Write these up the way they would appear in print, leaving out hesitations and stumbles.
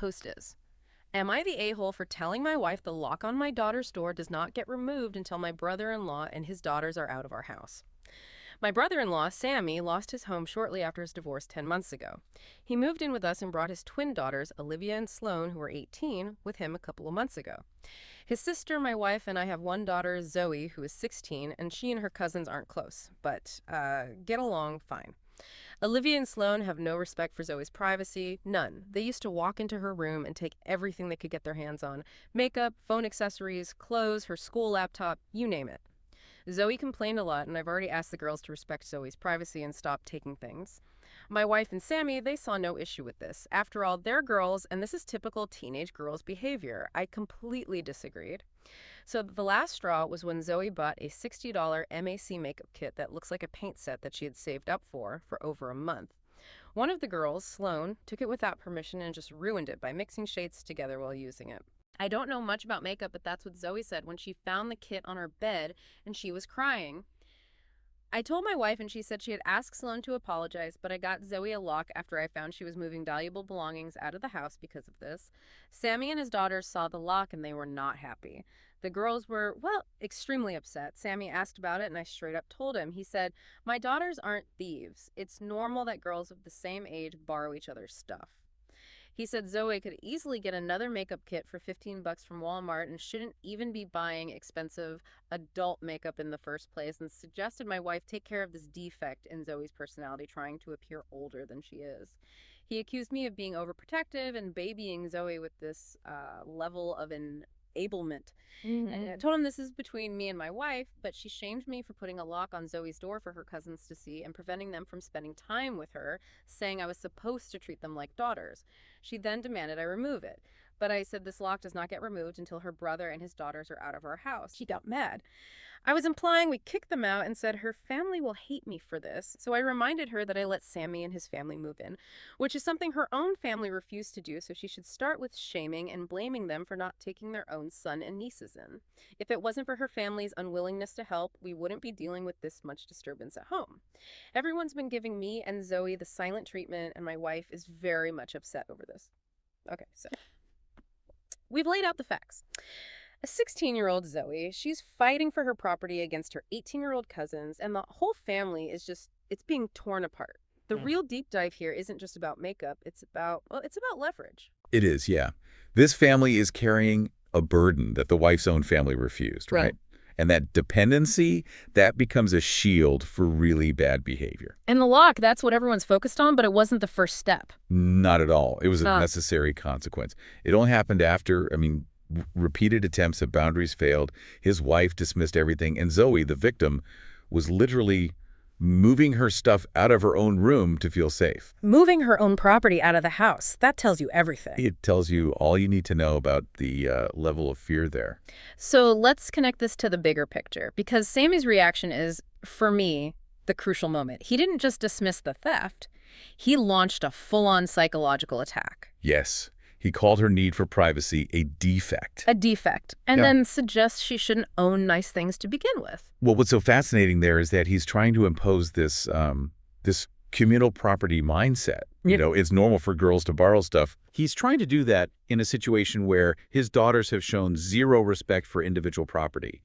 post is. Am I the a-hole for telling my wife the lock on my daughter's door does not get removed until my brother-in-law and his daughters are out of our house? My brother-in-law, Sammy, lost his home shortly after his divorce 10 months ago. He moved in with us and brought his twin daughters, Olivia and Sloane, who were 18, with him a couple of months ago. His sister, my wife, and I have one daughter, Zoe, who is 16, and she and her cousins aren't close, but get along fine. Olivia and Sloane have no respect for Zoe's privacy, none. They used to walk into her room and take everything they could get their hands on. Makeup, phone accessories, clothes, her school laptop, you name it. Zoe complained a lot, and I've already asked the girls to respect Zoe's privacy and stop taking things. My wife and Sammy, they saw no issue with this. After all, they're girls, and this is typical teenage girls' behavior. I completely disagreed. So the last straw was when Zoe bought a $60 MAC makeup kit that looks like a paint set that she had saved up for over a month. One of the girls, Sloane, took it without permission and just ruined it by mixing shades together while using it. I don't know much about makeup, but that's what Zoe said when she found the kit on her bed and she was crying. I told my wife and she said she had asked Sloane to apologize, but I got Zoe a lock after I found she was moving valuable belongings out of the house because of this. Sammy and his daughters saw the lock and they were not happy. The girls were, well, extremely upset. Sammy asked about it and I straight up told him. He said, "My daughters aren't thieves. It's normal that girls of the same age borrow each other's stuff." He said Zoe could easily get another makeup kit for $15 from Walmart and shouldn't even be buying expensive adult makeup in the first place, and suggested my wife take care of this defect in Zoe's personality, trying to appear older than she is. He accused me of being overprotective and babying Zoe with this level of enablement. And I told him this is between me and my wife, but she shamed me for putting a lock on Zoe's door for her cousins to see and preventing them from spending time with her, saying I was supposed to treat them like daughters. She then demanded I remove it. But I said this lock does not get removed until her brother and his daughters are out of our house. She got mad. I was implying we kicked them out and said her family will hate me for this. So I reminded her that I let Sammy and his family move in, which is something her own family refused to do, so she should start with shaming and blaming them for not taking their own son and nieces in. If it wasn't for her family's unwillingness to help, we wouldn't be dealing with this much disturbance at home. Everyone's been giving me and Zoe the silent treatment, and my wife is very much upset over this. Okay, so we've laid out the facts. A 16-year-old Zoe, she's fighting for her property against her 18-year-old cousins, and the whole family is just, it's being torn apart. The real deep dive here isn't just about makeup, it's about leverage. It is, yeah. This family is carrying a burden that the wife's own family refused, right? And that dependency, that becomes a shield for really bad behavior. And the lock, that's what everyone's focused on, but it wasn't the first step. Not at all. It was a necessary consequence. It only happened after, repeated attempts at boundaries failed. His wife dismissed everything, and Zoe, the victim, was literally moving her stuff out of her own room to feel safe. Moving her own property out of the house. That tells you everything. It tells you all you need to know about the level of fear there. So let's connect this to the bigger picture, because Sammy's reaction is, for me, the crucial moment. He didn't just dismiss the theft. He launched a full-on psychological attack. Yes. He called her need for privacy a defect. A defect. And then suggests she shouldn't own nice things to begin with. Well, what's so fascinating there is that he's trying to impose this this communal property mindset. You know, it's normal for girls to borrow stuff. He's trying to do that in a situation where his daughters have shown zero respect for individual property.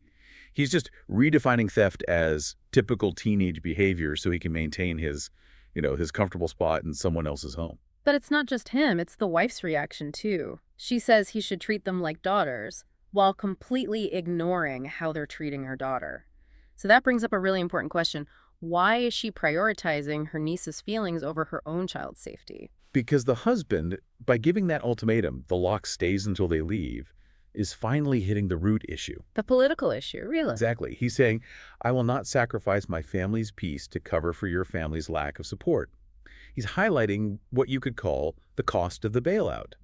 He's just redefining theft as typical teenage behavior so he can maintain his, his comfortable spot in someone else's home. But it's not just him, it's the wife's reaction, too. She says he should treat them like daughters, while completely ignoring how they're treating her daughter. So that brings up a really important question. Why is she prioritizing her niece's feelings over her own child's safety? Because the husband, by giving that ultimatum, the lock stays until they leave, is finally hitting the root issue. The political issue, really. Exactly. He's saying, I will not sacrifice my family's peace to cover for your family's lack of support. He's highlighting what you could call the cost of the bailout.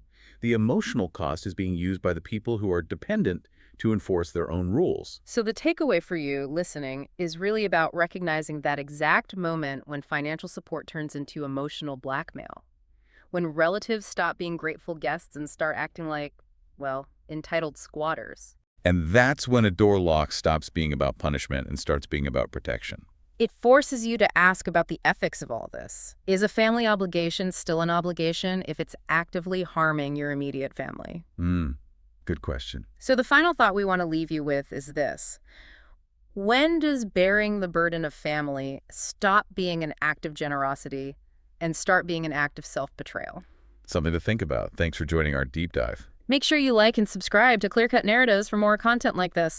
The emotional cost is being used by the people who are dependent to enforce their own rules. So the takeaway for you listening is really about recognizing that exact moment when financial support turns into emotional blackmail. When relatives stop being grateful guests and start acting like, well, entitled squatters. And that's when a door lock stops being about punishment and starts being about protection. It forces you to ask about the ethics of all this. Is a family obligation still an obligation if it's actively harming your immediate family? Good question. So the final thought we want to leave you with is this. When does bearing the burden of family stop being an act of generosity and start being an act of self-betrayal? Something to think about. Thanks for joining our deep dive. Make sure you like and subscribe to Clear Cut Narratives for more content like this.